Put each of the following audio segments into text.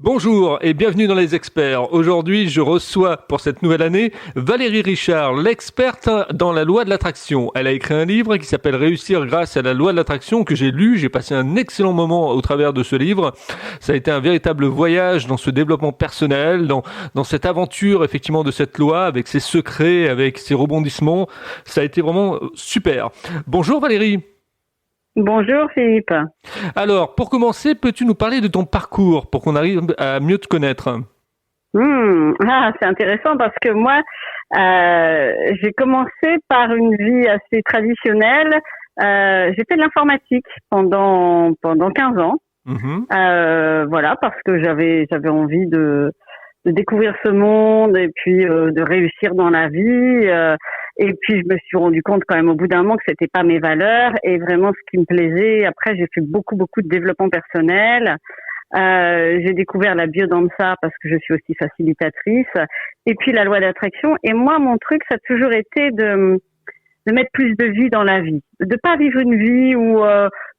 Bonjour et bienvenue dans Les Experts. Aujourd'hui, je reçois pour cette nouvelle année Valérie Richard, l'experte dans la loi de l'attraction. Elle a écrit un livre qui s'appelle Réussir grâce à la loi de l'attraction que j'ai lu. J'ai passé un excellent moment au travers de ce livre. Ça a été un véritable voyage dans ce développement personnel, dans cette aventure effectivement de cette loi avec ses secrets, avec ses rebondissements. Ça a été vraiment super. Bonjour Valérie. Bonjour Philippe. Alors, pour commencer, peux-tu nous parler de ton parcours pour qu'on arrive à mieux te connaître? C'est intéressant parce que moi, j'ai commencé par une vie assez traditionnelle. J'ai fait de l'informatique pendant 15 ans. Mhm. Voilà, parce que j'avais envie de découvrir ce monde et puis de réussir dans la vie. Et puis je me suis rendu compte quand même au bout d'un moment que c'était pas mes valeurs et vraiment ce qui me plaisait. Après, j'ai fait beaucoup de développement personnel. J'ai découvert la biodanza parce que je suis aussi facilitatrice. Et puis la loi d'attraction. Et moi, mon truc, ça a toujours été de mettre plus de vie dans la vie, de pas vivre une vie où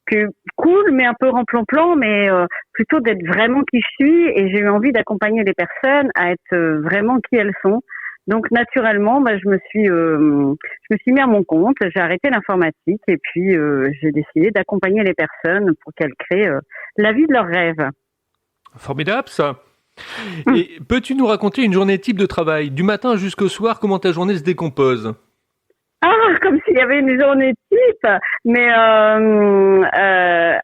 que cool mais un peu remplan-plan, mais plutôt d'être vraiment qui je suis. Et j'ai eu envie d'accompagner les personnes à être vraiment qui elles sont. Donc naturellement, je me suis mis à mon compte. J'ai arrêté l'informatique et puis j'ai décidé d'accompagner les personnes pour qu'elles créent la vie de leurs rêves. Formidable ça. Et peux-tu nous raconter une journée type de travail, du matin jusqu'au soir, comment ta journée se décompose? Ah, comme s'il y avait une journée type. Mais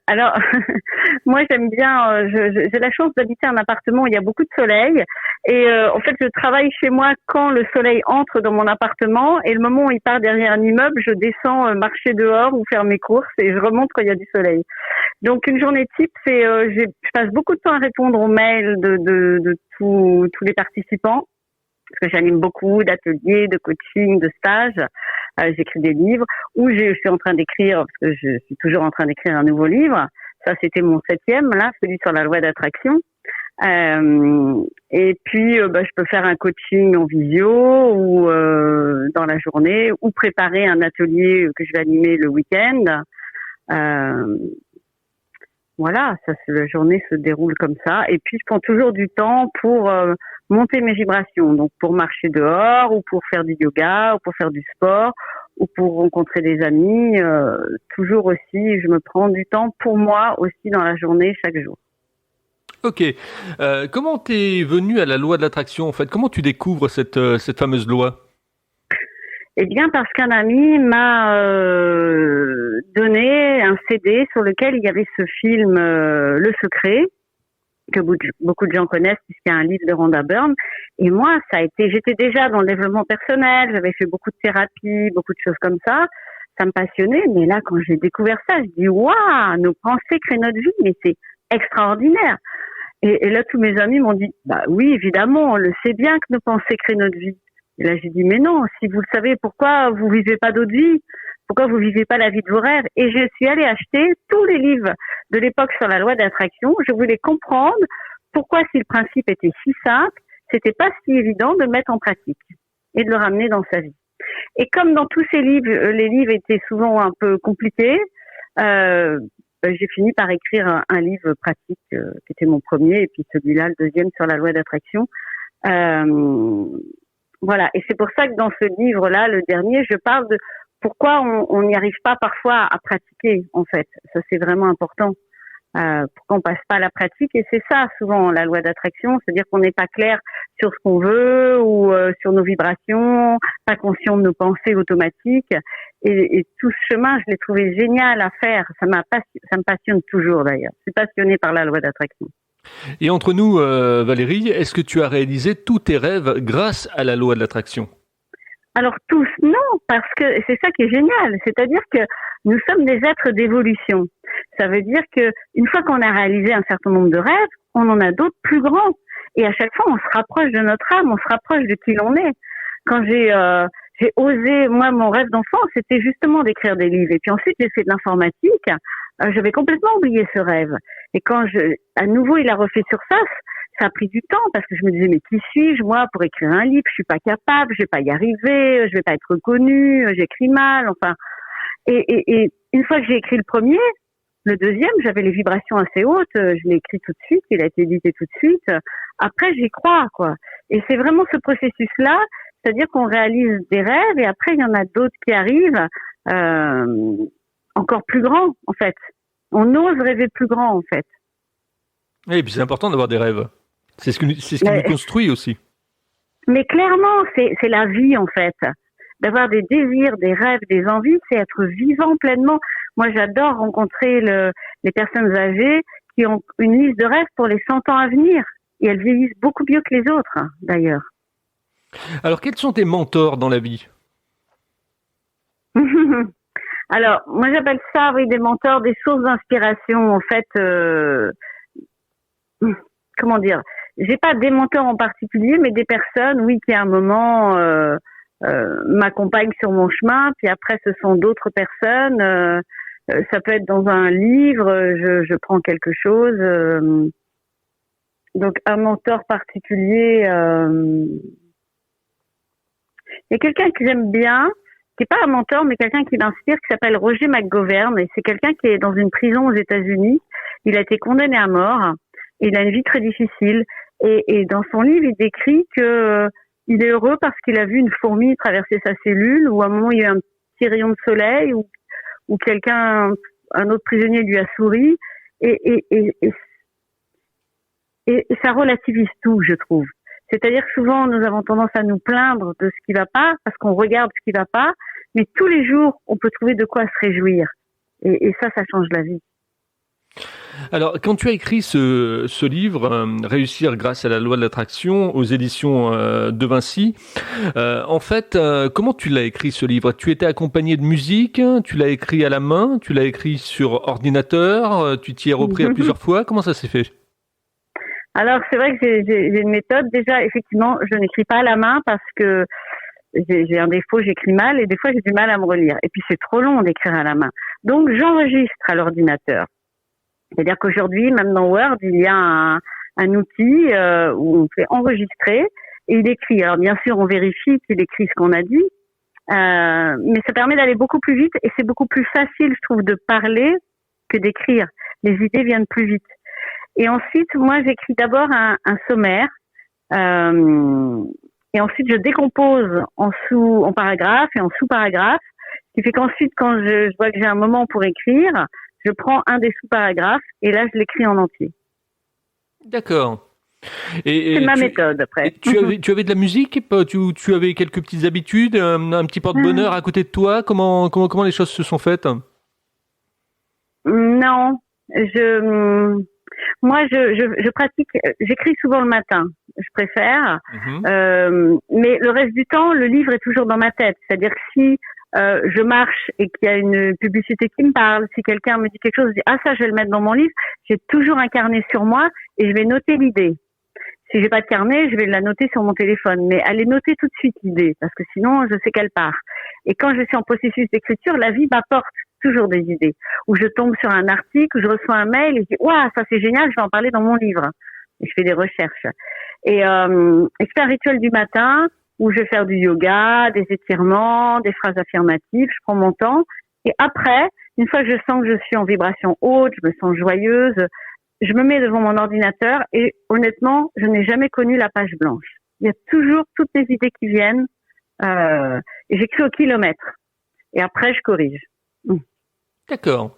alors, moi j'aime bien. J'ai la chance d'habiter un appartement où il y a beaucoup de soleil. Et en fait, je travaille chez moi quand le soleil entre dans mon appartement. Et le moment où il part derrière un immeuble, je descends marcher dehors ou faire mes courses et je remonte quand il y a du soleil. Donc une journée type, c'est je passe beaucoup de temps à répondre aux mails de tous les participants. Parce que j'anime beaucoup d'ateliers, de coaching, de stages. J'écris des livres ou je suis en train d'écrire, parce que je suis toujours en train d'écrire un nouveau livre. Ça, c'était mon 7e, là, celui sur la loi d'attraction. Et puis, je peux faire un coaching en visio ou dans la journée ou préparer un atelier que je vais animer le week-end. Voilà, la journée se déroule comme ça. Et puis, je prends toujours du temps pour monter mes vibrations. Donc, pour marcher dehors ou pour faire du yoga ou pour faire du sport ou pour rencontrer des amis. Toujours aussi, je me prends du temps pour moi aussi dans la journée, chaque jour. Ok. Comment t'es venu à la loi de l'attraction en fait? Comment tu découvres cette fameuse loi? Eh bien, parce qu'un ami m'a donné un CD sur lequel il y avait ce film Le Secret, que beaucoup de gens connaissent puisqu'il y a un livre de Rhonda Byrne. Et moi, j'étais déjà dans le développement personnel, j'avais fait beaucoup de thérapie, beaucoup de choses comme ça. Ça me passionnait, mais là, quand j'ai découvert ça, je dis, waouh, nos pensées créent notre vie, mais c'est extraordinaire. Et là, tous mes amis m'ont dit, bah oui, évidemment, on le sait bien que nos pensées créent notre vie. Et là, j'ai dit, mais non, si vous le savez, pourquoi vous vivez pas d'autre vie? Pourquoi vous vivez pas la vie de vos rêves? Et je suis allée acheter tous les livres de l'époque sur la loi d'attraction. Je voulais comprendre pourquoi, si le principe était si simple, c'était pas si évident de le mettre en pratique et de le ramener dans sa vie. Et comme dans tous ces livres, les livres étaient souvent un peu compliqués, j'ai fini par écrire un livre pratique qui était mon premier, et puis celui-là, le deuxième sur la loi d'attraction. Voilà. Et c'est pour ça que dans ce livre-là, le dernier, je parle de pourquoi on n'y arrive pas parfois à pratiquer, en fait. Ça, c'est vraiment important. Pourquoi on passe pas à la pratique. Et c'est ça, souvent, la loi d'attraction. C'est-à-dire qu'on n'est pas clair sur ce qu'on veut ou sur nos vibrations, pas conscient de nos pensées automatiques. Et tout ce chemin, je l'ai trouvé génial à faire. Ça me passionne toujours, d'ailleurs. Je suis passionnée par la loi d'attraction. Et entre nous, Valérie, est-ce que tu as réalisé tous tes rêves grâce à la loi de l'attraction? Alors tous, non, parce que c'est ça qui est génial. C'est-à-dire que nous sommes des êtres d'évolution. Ça veut dire que une fois qu'on a réalisé un certain nombre de rêves, on en a d'autres plus grands. Et à chaque fois, on se rapproche de notre âme, on se rapproche de qui l'on est. Quand j'ai osé, moi, mon rêve d'enfant, c'était justement d'écrire des livres. Et puis ensuite, j'ai fait de l'informatique. J'avais complètement oublié ce rêve. Et quand à nouveau, il a refait surface, ça a pris du temps parce que je me disais, mais qui suis-je, moi, pour écrire un livre? Je suis pas capable, je vais pas y arriver, je vais pas être reconnue, j'écris mal, enfin. Et une fois que j'ai écrit le premier, Le deuxième, j'avais les vibrations assez hautes, je l'ai écrit tout de suite, il a été édité tout de suite. Après, j'y crois, quoi. Et c'est vraiment ce processus-là, c'est-à-dire qu'on réalise des rêves et après, il y en a d'autres qui arrivent encore plus grands, en fait. On ose rêver plus grand, en fait. Et puis c'est important d'avoir des rêves. C'est ce qui nous construit aussi. Mais clairement, c'est la vie, en fait. D'avoir des désirs, des rêves, des envies, c'est être vivant pleinement. Moi, j'adore rencontrer les personnes âgées qui ont une liste de rêves pour les 100 ans à venir. Et elles vieillissent beaucoup mieux que les autres, d'ailleurs. Alors, quels sont tes mentors dans la vie? Alors, moi, j'appelle ça, oui, des mentors, des sources d'inspiration. En fait, comment dire? J'ai pas des mentors en particulier, mais des personnes, oui, qui à un moment m'accompagnent sur mon chemin. Puis après, ce sont d'autres personnes. Ça peut être dans un livre. Je prends quelque chose. Donc, un mentor particulier. Il y a quelqu'un que j'aime bien, qui n'est pas un mentor, mais quelqu'un qui m'inspire, qui s'appelle Roger McGovern. Et c'est quelqu'un qui est dans une prison aux États-Unis. Il a été condamné à mort. Il a une vie très difficile. Et dans son livre, il décrit que il est heureux parce qu'il a vu une fourmi traverser sa cellule, ou à un moment il y a eu un petit rayon de soleil, ou quelqu'un, un autre prisonnier lui a souri. Et ça relativise tout, je trouve. C'est-à-dire que souvent, nous avons tendance à nous plaindre de ce qui va pas, parce qu'on regarde ce qui va pas, mais tous les jours, on peut trouver de quoi se réjouir. Et ça change la vie. Alors, quand tu as écrit ce livre, Réussir grâce à la loi de l'attraction, aux éditions de Vinci, en fait, comment tu l'as écrit ce livre? Tu étais accompagné de musique, tu l'as écrit à la main, tu l'as écrit sur ordinateur, tu t'y es repris à plusieurs fois, comment ça s'est fait? Alors, c'est vrai que j'ai une méthode. Déjà, effectivement, je n'écris pas à la main parce que j'ai un défaut, j'écris mal et des fois j'ai du mal à me relire. Et puis c'est trop long d'écrire à la main. Donc j'enregistre à l'ordinateur. C'est-à-dire qu'aujourd'hui, même dans Word, il y a un outil où on fait enregistrer et il écrit. Alors bien sûr, on vérifie qu'il écrit ce qu'on a dit, mais ça permet d'aller beaucoup plus vite et c'est beaucoup plus facile, je trouve, de parler que d'écrire. Les idées viennent plus vite. Et ensuite, moi, j'écris d'abord un sommaire et ensuite je décompose en paragraphes et en sous-paragraphes, ce qui fait qu'ensuite, quand je vois que j'ai un moment pour écrire, je prends un des sous-paragraphes et là, je l'écris en entier. D'accord. C'est ma méthode, après. Tu avais de la musique? Tu avais quelques petites habitudes? Un petit porte-bonheur à côté de toi? Comment les choses se sont faites? Non. Moi, je pratique, j'écris souvent le matin. Je préfère. Mais le reste du temps, le livre est toujours dans ma tête. C'est-à-dire que si je marche et qu'il y a une publicité qui me parle, si quelqu'un me dit quelque chose, je dis « Ah, ça, je vais le mettre dans mon livre », j'ai toujours un carnet sur moi et je vais noter l'idée. Si j'ai pas de carnet, je vais la noter sur mon téléphone. Mais allez noter tout de suite l'idée, parce que sinon, je sais qu'elle part. Et quand je suis en processus d'écriture, la vie m'apporte toujours des idées. Ou je tombe sur un article, ou je reçois un mail et je dis « Ouah, ça c'est génial, je vais en parler dans mon livre ». Et je fais des recherches. Et je fais un rituel du matin où je vais faire du yoga, des étirements, des phrases affirmatives, je prends mon temps. Et après, une fois que je sens que je suis en vibration haute, je me sens joyeuse, je me mets devant mon ordinateur et honnêtement, je n'ai jamais connu la page blanche. Il y a toujours toutes les idées qui viennent et j'écris au kilomètre. Et après, je corrige. D'accord.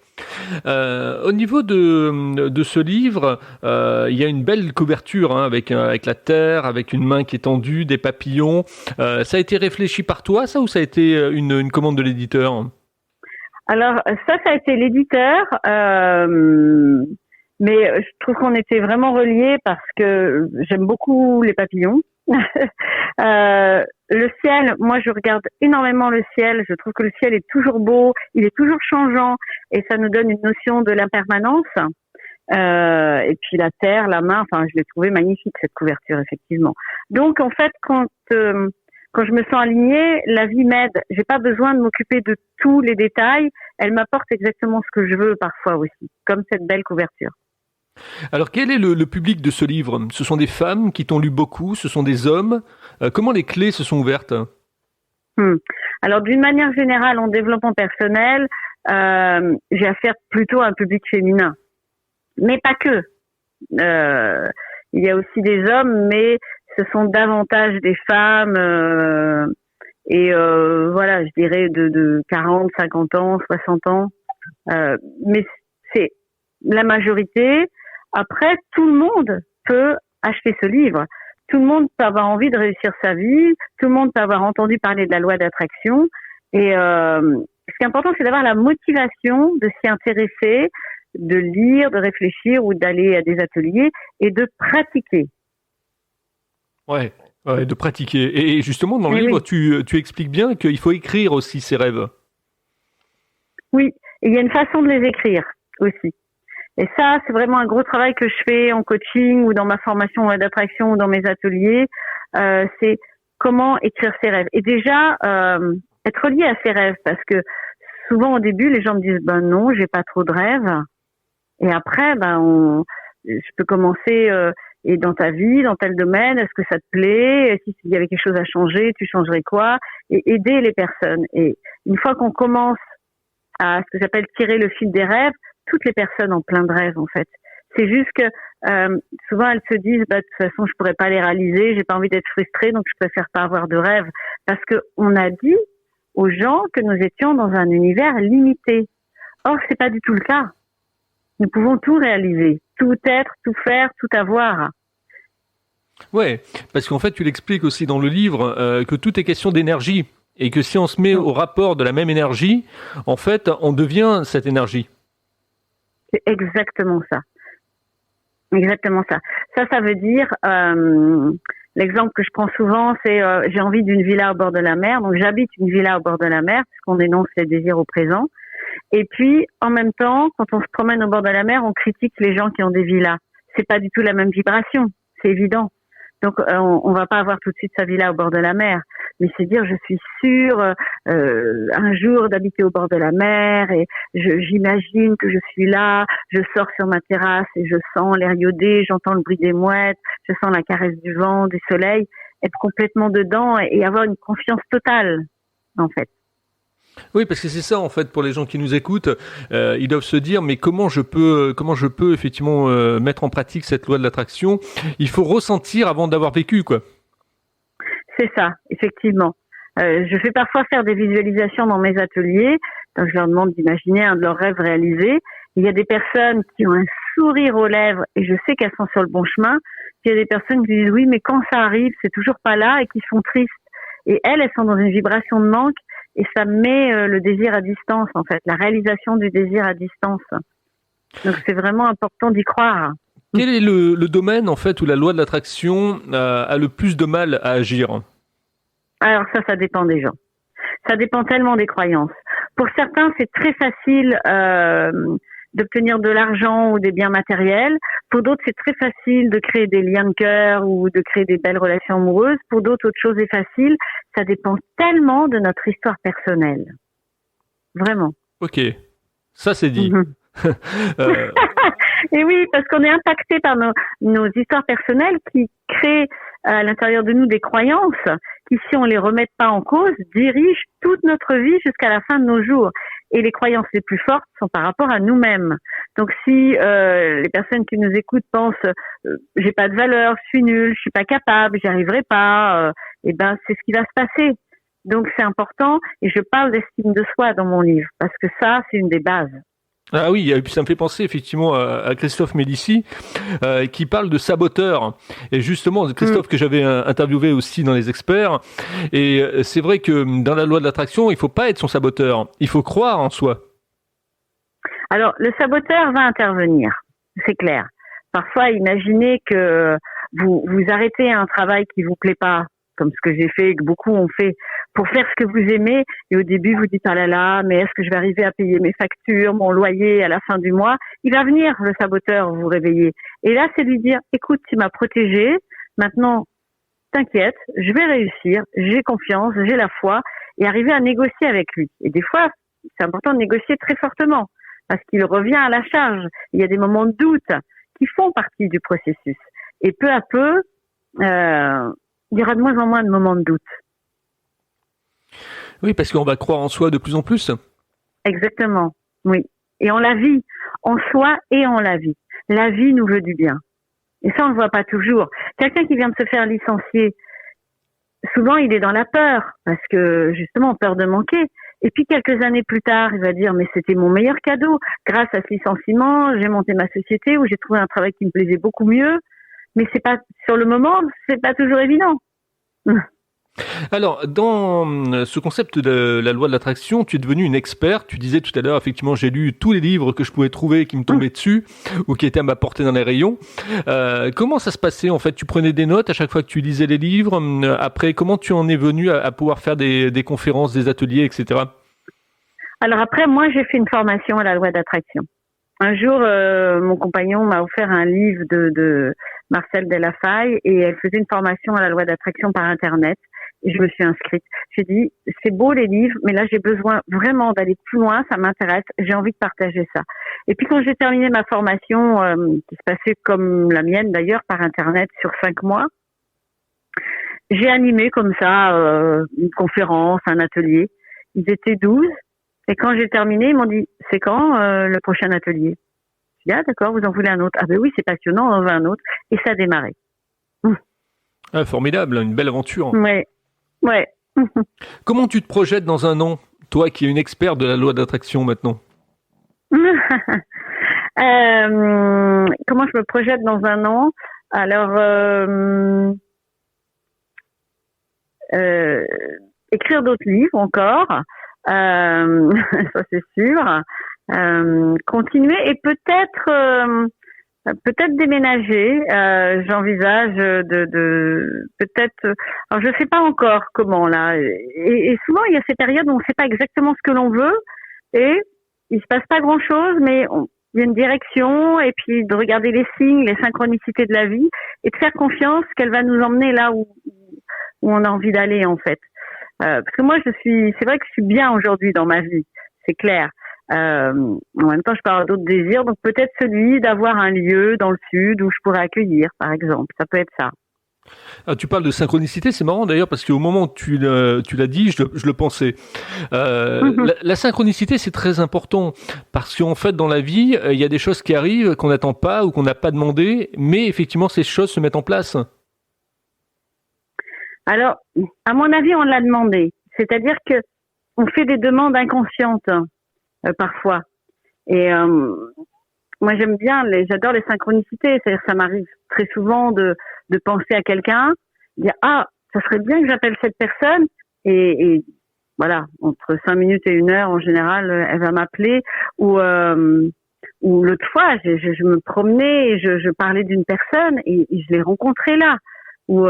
Au niveau de ce livre, il y a une belle couverture avec la terre, avec une main qui est tendue, des papillons. Ça a été réfléchi par toi, ça, ou ça a été une commande de l'éditeur? Alors, ça a été l'éditeur, mais je trouve qu'on était vraiment reliés parce que j'aime beaucoup les papillons. Le ciel, moi je regarde énormément le ciel, je trouve que le ciel est toujours beau, il est toujours changeant et ça nous donne une notion de l'impermanence. Et puis la terre, la main, enfin je l'ai trouvé magnifique cette couverture effectivement. Donc en fait quand je me sens alignée, la vie m'aide. J'ai pas besoin de m'occuper de tous les détails, elle m'apporte exactement ce que je veux parfois aussi, comme cette belle couverture. Alors, quel est le public de ce livre? Ce sont des femmes qui t'ont lu beaucoup, ce sont des hommes. Comment les clés se sont ouvertes? Alors, d'une manière générale, en développement personnel, j'ai affaire plutôt à un public féminin. Mais pas que. Il y a aussi des hommes, mais ce sont davantage des femmes. Voilà, je dirais de 40, 50 ans, 60 ans. Mais c'est la majorité. Après, tout le monde peut acheter ce livre. Tout le monde peut avoir envie de réussir sa vie. Tout le monde peut avoir entendu parler de la loi d'attraction. Et ce qui est important, c'est d'avoir la motivation de s'y intéresser, de lire, de réfléchir ou d'aller à des ateliers et de pratiquer. Ouais, de pratiquer. Et justement, dans le livre, oui. tu expliques bien qu'il faut écrire aussi ses rêves. Oui, et il y a une façon de les écrire aussi. Et ça, c'est vraiment un gros travail que je fais en coaching ou dans ma formation d'attraction ou dans mes ateliers. C'est comment écrire ses rêves. Et déjà, être lié à ses rêves, parce que souvent au début, les gens me disent ben non, j'ai pas trop de rêves. Et après, je peux commencer et dans ta vie, dans tel domaine, est-ce que ça te plaît? S'il y avait quelque chose à changer, tu changerais quoi? Et aider les personnes. Et une fois qu'on commence à ce que j'appelle tirer le fil des rêves, toutes les personnes ont plein de rêves en fait. C'est juste que souvent elles se disent de toute façon je pourrais pas les réaliser, j'ai pas envie d'être frustrée donc je préfère pas avoir de rêve parce que on a dit aux gens que nous étions dans un univers limité. Or c'est pas du tout le cas. Nous pouvons tout réaliser, tout être, tout faire, tout avoir. Ouais, parce qu'en fait tu l'expliques aussi dans le livre que tout est question d'énergie et que si on se met au rapport de la même énergie, en fait on devient cette énergie. C'est exactement ça. Exactement ça. Ça veut dire, l'exemple que je prends souvent, c'est j'ai envie d'une villa au bord de la mer. Donc j'habite une villa au bord de la mer, puisqu'on énonce les désirs au présent. Et puis, en même temps, quand on se promène au bord de la mer, on critique les gens qui ont des villas. C'est pas du tout la même vibration, c'est évident. Donc on va pas avoir tout de suite sa villa au bord de la mer. Mais c'est dire, je suis sûre un jour d'habiter au bord de la mer et j'imagine que je suis là, je sors sur ma terrasse et je sens l'air iodé, j'entends le bruit des mouettes, je sens la caresse du vent, du soleil, être complètement dedans et avoir une confiance totale, en fait. Oui, parce que c'est ça en fait pour les gens qui nous écoutent, ils doivent se dire mais comment je peux effectivement mettre en pratique cette loi de l'attraction? Il faut ressentir avant d'avoir vécu quoi. C'est ça, effectivement. Je fais parfois faire des visualisations dans mes ateliers, donc je leur demande d'imaginer un de leurs rêves réalisés. Il y a des personnes qui ont un sourire aux lèvres et je sais qu'elles sont sur le bon chemin. Puis il y a des personnes qui disent oui mais quand ça arrive c'est toujours pas là et qui sont tristes. Et elles sont dans une vibration de manque. Et ça met le désir à distance, en fait, la réalisation du désir à distance. Donc, c'est vraiment important d'y croire. Quel est le domaine, en fait, où la loi de l'attraction a le plus de mal à agir? Alors, ça dépend des gens. Ça dépend tellement des croyances. Pour certains, c'est très facile d'obtenir de l'argent ou des biens matériels. Pour d'autres, c'est très facile de créer des liens de cœur ou de créer des belles relations amoureuses. Pour d'autres, autre chose est facile. Ça dépend tellement de notre histoire personnelle. Vraiment. Ok, ça c'est dit. Et oui, parce qu'on est impacté par nos histoires personnelles qui créent à l'intérieur de nous des croyances qui, si on les remet pas en cause, dirigent toute notre vie jusqu'à la fin de nos jours. Et les croyances les plus fortes sont par rapport à nous-mêmes. Donc si les personnes qui nous écoutent pensent j'ai pas de valeur, je suis nulle, je suis pas capable, j'y arriverai pas, et ben c'est ce qui va se passer. Donc c'est important et je parle d'estime de soi dans mon livre parce que ça c'est une des bases. Ah oui, et puis ça me fait penser effectivement à Christophe Médici qui parle de saboteur. Et justement, Christophe que j'avais interviewé aussi dans les experts. Et c'est vrai que dans la loi de l'attraction, il faut pas être son saboteur. Il faut croire en soi. Alors, le saboteur va intervenir, c'est clair. Parfois, imaginez que vous arrêtez un travail qui vous plaît pas, comme ce que j'ai fait et que beaucoup ont fait, pour faire ce que vous aimez. Et au début, vous dites, ah là là, mais est-ce que je vais arriver à payer mes factures, mon loyer à la fin du mois? Il va venir, le saboteur, vous réveiller. Et là, c'est lui dire, écoute, tu m'as protégé. Maintenant, t'inquiète, je vais réussir. J'ai confiance, j'ai la foi. Et arriver à négocier avec lui. Et des fois, c'est important de négocier très fortement parce qu'il revient à la charge. Il y a des moments de doute qui font partie du processus. Et peu à peu, il y aura de moins en moins de moments de doute. Oui, parce qu'on va croire en soi de plus en plus. Exactement, oui. Et on la vit en soi et on la vit. La vie nous veut du bien. Et ça, on ne le voit pas toujours. Quelqu'un qui vient de se faire licencier, souvent, il est dans la peur, parce que, justement, peur de manquer. Et puis, quelques années plus tard, il va dire, mais c'était mon meilleur cadeau. Grâce à ce licenciement, j'ai monté ma société où j'ai trouvé un travail qui me plaisait beaucoup mieux. Mais c'est pas, sur le moment, c'est pas toujours évident. Alors, dans ce concept de la loi de l'attraction, tu es devenue une experte. Tu disais tout à l'heure, effectivement, j'ai lu tous les livres que je pouvais trouver qui me tombaient dessus ou qui étaient à ma portée dans les rayons. Comment ça se passait en fait? Tu prenais des notes à chaque fois que tu lisais les livres. Après, comment tu en es venue à pouvoir faire des conférences, des ateliers, etc. Alors après, moi, j'ai fait une formation à la loi d'attraction. Un jour, mon compagnon m'a offert un livre de Marcel Delafaye et elle faisait une formation à la loi d'attraction par Internet. Et je me suis inscrite. J'ai dit, c'est beau les livres, mais là j'ai besoin vraiment d'aller plus loin, ça m'intéresse, j'ai envie de partager ça. Et puis quand j'ai terminé ma formation, qui se passait comme la mienne d'ailleurs, par Internet sur 5 mois, j'ai animé comme ça une conférence, un atelier. Ils étaient 12 et quand j'ai terminé, ils m'ont dit, c'est quand le prochain atelier? J'ai dit, ah d'accord, vous en voulez un autre? Ah ben oui, c'est passionnant, on en veut un autre. Et ça a démarré. Ah, formidable, une belle aventure. Ouais. Ouais. Comment tu te projettes dans un an, toi qui es une experte de la loi d'attraction maintenant? Comment je me projette dans un an? Alors, écrire d'autres livres encore, ça c'est sûr. Continuer et peut-être déménager. J'envisage de peut-être. Alors je sais pas encore comment là. Et souvent il y a ces périodes où on ne sait pas exactement ce que l'on veut et il se passe pas grand-chose, mais il y a une direction et puis de regarder les signes, les synchronicités de la vie et de faire confiance qu'elle va nous emmener là où on a envie d'aller en fait. Parce que moi c'est vrai que je suis bien aujourd'hui dans ma vie, c'est clair. En même temps, je parle d'autres désirs, donc peut-être celui d'avoir un lieu dans le sud où je pourrais accueillir, par exemple. Ça peut être ça. Ah, tu parles de synchronicité, c'est marrant d'ailleurs parce qu'au moment où tu l'as dit, je le pensais. La synchronicité, c'est très important parce qu'en fait, dans la vie, il y a des choses qui arrivent qu'on n'attend pas ou qu'on n'a pas demandé, mais effectivement, ces choses se mettent en place. Alors, à mon avis, on l'a demandé. C'est-à-dire que on fait des demandes inconscientes. Parfois. Et moi j'adore les synchronicités, c'est-à-dire ça m'arrive très souvent de penser à quelqu'un, dire ça serait bien que j'appelle cette personne et voilà, entre 5 minutes et 1 heure en général, elle va m'appeler ou l'autre fois je me promenais et je parlais d'une personne et je l'ai rencontrée là ou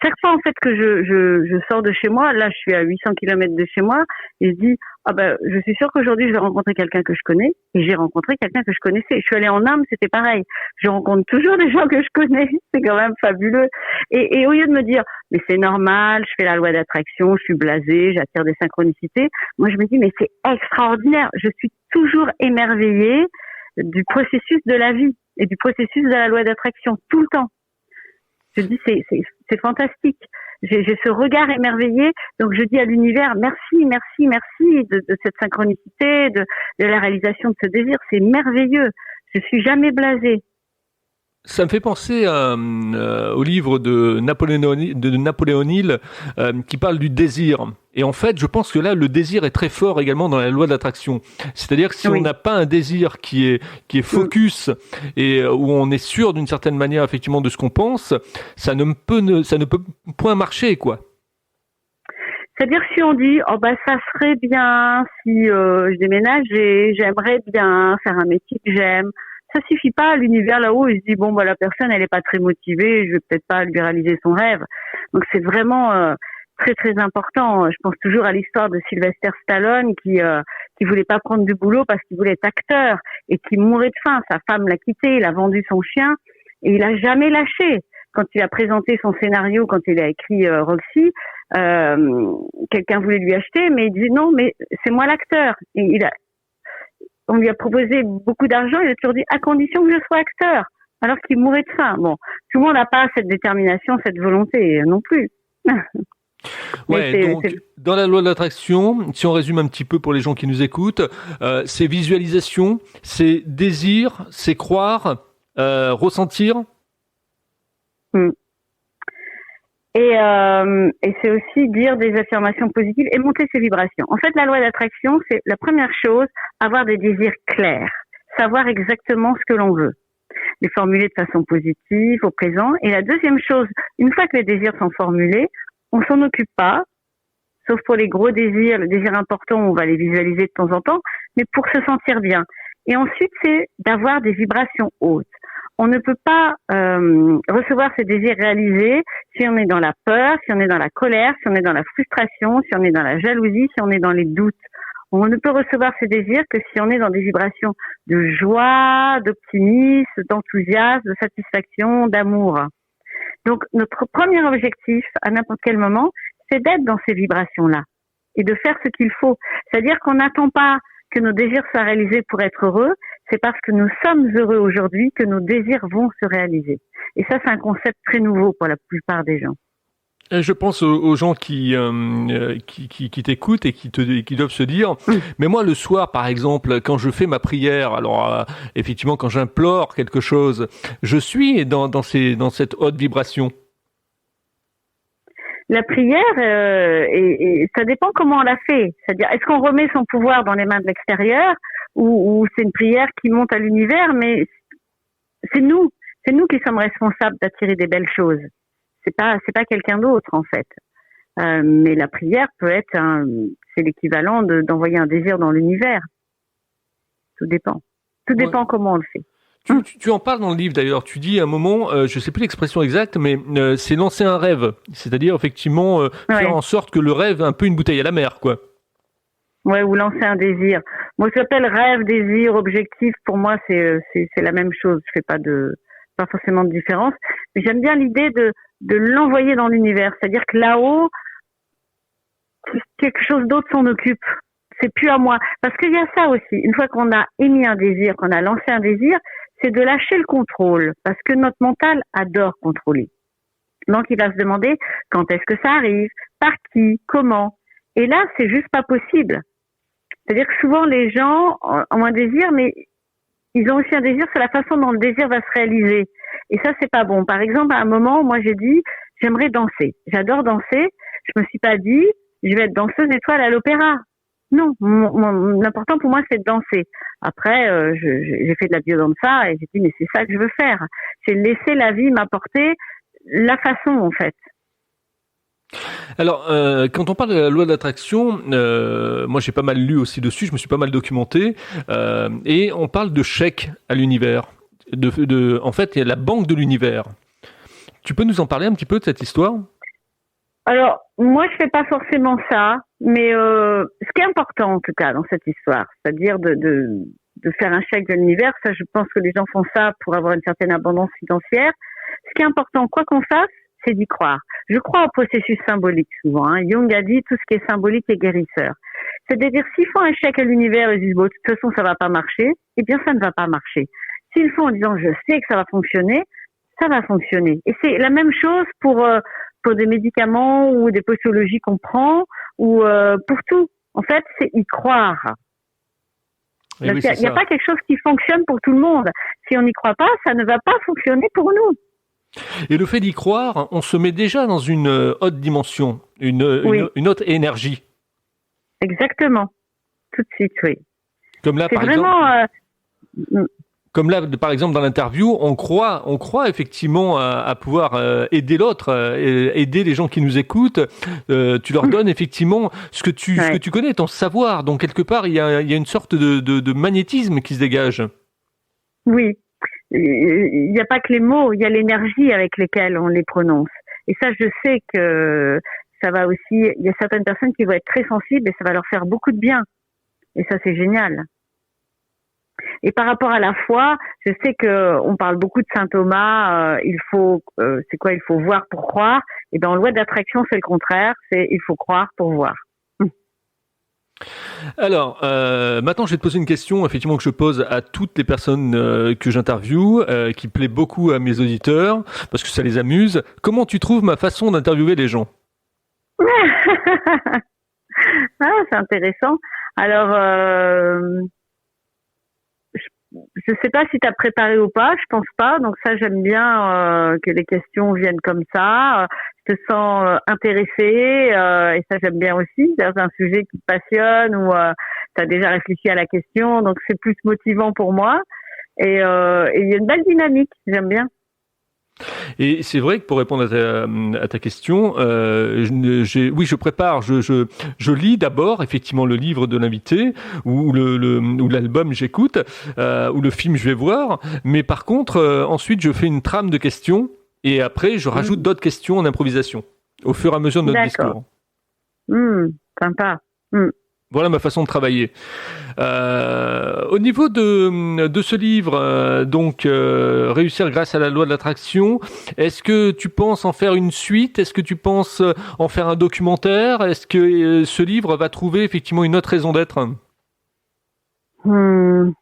chaque fois en fait que je sors de chez moi, là je suis à 800 km de chez moi, et je dis je suis sûre qu'aujourd'hui je vais rencontrer quelqu'un que je connais, et j'ai rencontré quelqu'un que je connaissais. Je suis allée en Inde, c'était pareil. Je rencontre toujours des gens que je connais, c'est quand même fabuleux. Et au lieu de me dire mais c'est normal, je fais la loi d'attraction, je suis blasée, j'attire des synchronicités, moi je me dis mais c'est extraordinaire. Je suis toujours émerveillée du processus de la vie et du processus de la loi d'attraction tout le temps. Je dis c'est fantastique. J'ai ce regard émerveillé, donc je dis à l'univers merci de cette synchronicité, de la réalisation de ce désir. C'est merveilleux. Je suis jamais blasée. Ça me fait penser au livre de Napoléon Hill qui parle du désir. Et en fait, je pense que là, le désir est très fort également dans la loi de l'attraction. C'est-à-dire que si on n'a pas un désir qui est focus et où on est sûr d'une certaine manière effectivement de ce qu'on pense, ça ne peut point marcher, quoi. C'est-à-dire si on dit ça serait bien si je déménageais, j'aimerais bien faire un métier que j'aime. Ça suffit pas, l'univers là-haut, il se dit la personne elle est pas très motivée, je vais peut-être pas lui réaliser son rêve. Donc c'est vraiment très très important. Je pense toujours à l'histoire de Sylvester Stallone qui voulait pas prendre du boulot parce qu'il voulait être acteur et qui mourait de faim. Sa femme l'a quitté, il a vendu son chien et il a jamais lâché. Quand il a présenté son scénario, quand il a écrit Roxy, quelqu'un voulait lui acheter, mais il disait non, mais c'est moi l'acteur. Et on lui a proposé beaucoup d'argent, il a toujours dit à condition que je sois acteur, alors qu'il mourait de faim. Bon, tout le monde n'a pas cette détermination, cette volonté non plus. Ouais, donc dans la loi de l'attraction, si on résume un petit peu pour les gens qui nous écoutent, c'est visualisation, c'est désir, c'est croire, ressentir. Mm. Et c'est aussi dire des affirmations positives et monter ses vibrations. En fait, la loi d'attraction, c'est la première chose, avoir des désirs clairs, savoir exactement ce que l'on veut, les formuler de façon positive au présent. Et la deuxième chose, une fois que les désirs sont formulés, on s'en occupe pas, sauf pour les gros désirs, les désirs importants, on va les visualiser de temps en temps, mais pour se sentir bien. Et ensuite, c'est d'avoir des vibrations hautes. On ne peut pas recevoir ces désirs réalisés si on est dans la peur, si on est dans la colère, si on est dans la frustration, si on est dans la jalousie, si on est dans les doutes. On ne peut recevoir ces désirs que si on est dans des vibrations de joie, d'optimisme, d'enthousiasme, de satisfaction, d'amour. Donc, notre premier objectif, à n'importe quel moment, c'est d'être dans ces vibrations-là et de faire ce qu'il faut. C'est-à-dire qu'on n'attend pas que nos désirs soient réalisés pour être heureux, c'est parce que nous sommes heureux aujourd'hui que nos désirs vont se réaliser. Et ça, c'est un concept très nouveau pour la plupart des gens. Je pense aux gens qui t'écoutent et qui doivent se dire, mais moi le soir par exemple, quand je fais ma prière, alors effectivement quand j'implore quelque chose, je suis dans cette haute vibration. La prière, et ça dépend comment on la fait. C'est-à-dire, est-ce qu'on remet son pouvoir dans les mains de l'extérieur ou c'est une prière qui monte à l'univers, mais c'est nous qui sommes responsables d'attirer des belles choses. C'est pas quelqu'un d'autre en fait. Mais la prière peut être c'est l'équivalent d'envoyer un désir dans l'univers. Tout dépend. Tout dépend comment on le fait. Tu en parles dans le livre d'ailleurs, tu dis à un moment, je sais plus l'expression exacte, mais c'est lancer un rêve, c'est-à-dire effectivement faire en sorte que le rêve est un peu une bouteille à la mer, quoi. Ouais, ou lancer un désir. Moi, je l'appelle rêve, désir, objectif. Pour moi, c'est la même chose. Je fais pas forcément de différence. Mais j'aime bien l'idée de l'envoyer dans l'univers, c'est-à-dire que là-haut, quelque chose d'autre s'en occupe. C'est plus à moi. Parce qu'il y a ça aussi. Une fois qu'on a émis un désir, qu'on a lancé un désir, c'est de lâcher le contrôle. Parce que notre mental adore contrôler. Donc, il va se demander quand est-ce que ça arrive, par qui, comment. Et là, c'est juste pas possible. C'est-à-dire que souvent, les gens ont un désir, mais ils ont aussi un désir sur la façon dont le désir va se réaliser. Et ça, c'est pas bon. Par exemple, à un moment, moi, j'ai dit, j'aimerais danser. J'adore danser. Je me suis pas dit, je vais être danseuse étoile à l'opéra. Non, l'important pour moi, c'est de danser. Après, j'ai fait de la biodanza et j'ai dit, mais c'est ça que je veux faire. C'est laisser la vie m'apporter la façon, en fait. Alors, quand on parle de la loi de l'attraction, moi j'ai pas mal lu aussi dessus, je me suis pas mal documenté, et on parle de chèque à l'univers. En fait, il y a la banque de l'univers. Tu peux nous en parler un petit peu de cette histoire ? Alors, moi je fais pas forcément ça, mais ce qui est important en tout cas dans cette histoire, c'est-à-dire de faire un chèque de l'univers, ça je pense que les gens font ça pour avoir une certaine abondance financière. Ce qui est important, quoi qu'on fasse, c'est d'y croire. Je crois au processus symbolique souvent. Jung a dit tout ce qui est symbolique est guérisseur. C'est-à-dire s'ils font un chèque à l'univers et disent bon, de toute façon ça va pas marcher, eh bien ça ne va pas marcher. S'ils le font en disant je sais que ça va fonctionner, ça va fonctionner. Et c'est la même chose pour des médicaments ou des posologies qu'on prend ou pour tout. En fait, c'est y croire. Il n'y a pas quelque chose qui fonctionne pour tout le monde. Si on n'y croit pas, ça ne va pas fonctionner pour nous. Et le fait d'y croire, on se met déjà dans une haute dimension, une haute énergie. Exactement. Tout de suite, oui. Comme là, par exemple. Comme là, par exemple, dans l'interview, on croit effectivement à pouvoir aider l'autre, aider les gens qui nous écoutent. Tu leur donnes effectivement ce que tu connais, ton savoir. Donc quelque part, il y a une sorte de magnétisme qui se dégage. Oui. Il n'y a pas que les mots, il y a l'énergie avec lesquelles on les prononce. Et ça, je sais que ça va aussi. Il y a certaines personnes qui vont être très sensibles et ça va leur faire beaucoup de bien. Et ça, c'est génial. Et par rapport à la foi, je sais que on parle beaucoup de saint Thomas. Il faut voir pour croire. Et dans loi d'attraction, c'est le contraire. C'est il faut croire pour voir. Alors, maintenant, je vais te poser une question, effectivement, que je pose à toutes les personnes que j'interviewe, qui plaît beaucoup à mes auditeurs, parce que ça les amuse. Comment tu trouves ma façon d'interviewer les gens ? Ah, c'est intéressant. Alors, je sais pas si tu as préparé ou pas, je pense pas. Donc ça, j'aime bien que les questions viennent comme ça. Je te sens intéressée et ça, j'aime bien aussi. C'est un sujet qui te passionne ou tu as déjà réfléchi à la question. Donc c'est plus motivant pour moi. Et il y a une belle dynamique, j'aime bien. Et c'est vrai que pour répondre à ta question, je prépare, je lis d'abord effectivement le livre de l'invité ou ou l'album j'écoute ou le film je vais voir, mais par contre ensuite je fais une trame de questions et après je rajoute d'autres questions en improvisation au fur et à mesure de notre discours. Sympa. Voilà ma façon de travailler. Au niveau de ce livre, réussir grâce à la loi de l'attraction, est-ce que tu penses en faire une suite? Est-ce que tu penses en faire un documentaire? Est-ce que ce livre va trouver effectivement une autre raison d'être? Je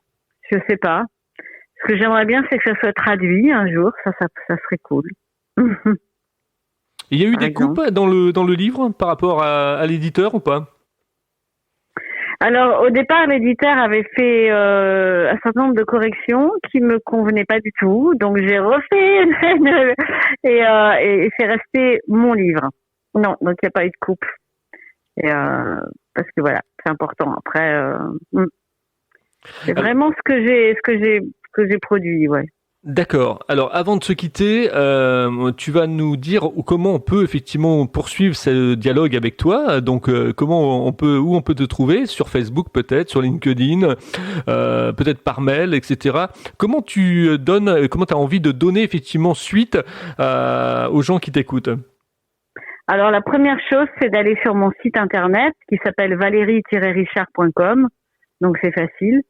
sais pas. Ce que j'aimerais bien, c'est que ça soit traduit un jour. Ça serait cool. Il y a eu des coupes dans le livre par rapport à l'éditeur ou pas? Alors, au départ, l'éditeur avait fait un certain nombre de corrections qui me convenaient pas du tout. Donc, j'ai refait et c'est resté mon livre. Non, donc il n'y a pas eu de coupe. Et, parce que voilà, c'est important. Après, c'est vraiment ce que j'ai produit, ouais. D'accord. Alors, avant de se quitter, tu vas nous dire comment on peut effectivement poursuivre ce dialogue avec toi. Donc, où on peut te trouver sur Facebook peut-être, sur LinkedIn, peut-être par mail, etc. Comment t'as envie de donner effectivement suite aux gens qui t'écoutent? Alors, la première chose, c'est d'aller sur mon site internet qui s'appelle valérie-richard.com. Donc, c'est facile.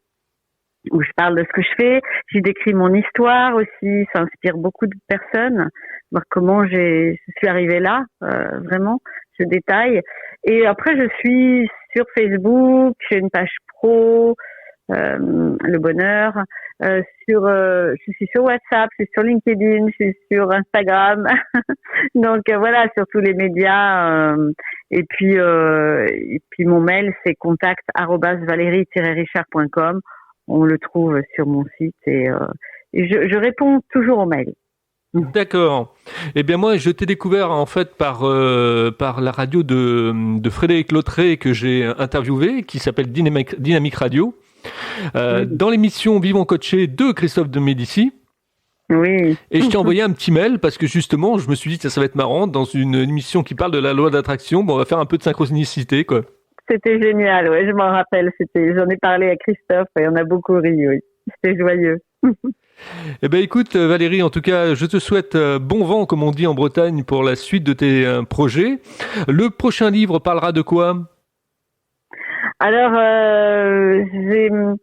Où je parle de ce que je fais, j'y décris mon histoire aussi, ça inspire beaucoup de personnes, voir comment je suis arrivée là, vraiment, je détaille. Et après, je suis sur Facebook, j'ai une page pro, le bonheur, je suis sur WhatsApp, je suis sur LinkedIn, je suis sur Instagram, donc voilà, sur tous les médias. Et puis mon mail, c'est contact@valérie-richard.com. On le trouve sur mon site et je réponds toujours aux mails. D'accord. Eh bien moi, je t'ai découvert en fait par la radio de Frédéric Lautré que j'ai interviewé, qui s'appelle Dynamique Radio, dans l'émission Vivons Coachés de Christophe de Médicis. Oui. Et je t'ai envoyé un petit mail parce que justement, je me suis dit que ça va être marrant dans une émission qui parle de la loi d'attraction. Bon, on va faire un peu de synchronicité, quoi. C'était génial, ouais, je m'en rappelle. J'en ai parlé à Christophe et on a beaucoup ri, oui. C'était joyeux. Eh ben, écoute, Valérie, en tout cas, je te souhaite bon vent, comme on dit en Bretagne, pour la suite de tes projets. Le prochain livre parlera de quoi? Alors, j'ai une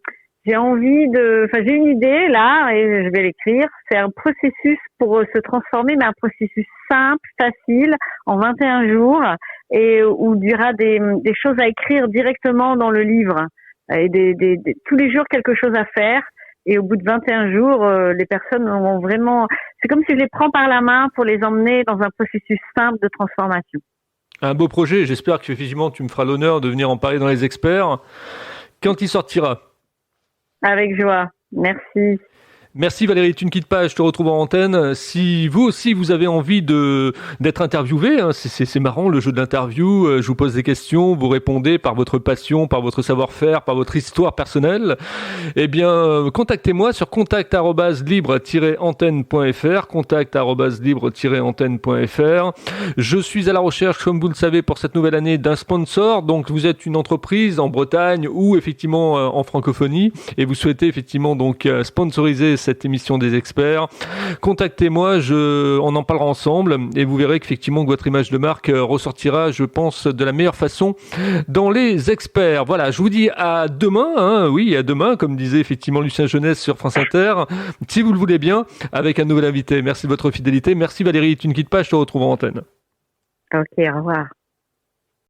idée là et je vais l'écrire. C'est un processus pour se transformer, mais un processus simple, facile, en 21 jours et où il y aura des choses à écrire directement dans le livre et tous les jours quelque chose à faire. Et au bout de 21 jours, les personnes vont vraiment... C'est comme si je les prends par la main pour les emmener dans un processus simple de transformation. Un beau projet. J'espère que effectivement tu me feras l'honneur de venir en parler dans les experts. Quand il sortira? Avec joie. Merci. Merci Valérie, tu ne quittes pas, je te retrouve en antenne. Si vous aussi vous avez envie d'être interviewé, hein, c'est marrant le jeu de l'interview, je vous pose des questions, vous répondez par votre passion, par votre savoir-faire, par votre histoire personnelle. Eh bien, contactez-moi sur contact@libre-antenne.fr, contact@libre-antenne.fr. Je suis à la recherche, comme vous le savez, pour cette nouvelle année d'un sponsor. Donc vous êtes une entreprise en Bretagne ou effectivement en francophonie et vous souhaitez effectivement donc sponsoriser cette émission des experts, contactez-moi, on en parlera ensemble et vous verrez qu'effectivement que votre image de marque ressortira, je pense, de la meilleure façon dans les experts. Voilà, je vous dis à demain, hein, oui, à demain, comme disait effectivement Lucien Jeunesse sur France Inter, si vous le voulez bien, avec un nouvel invité. Merci de votre fidélité. Merci Valérie, tu ne quittes pas, je te retrouve en antenne. Ok, au revoir.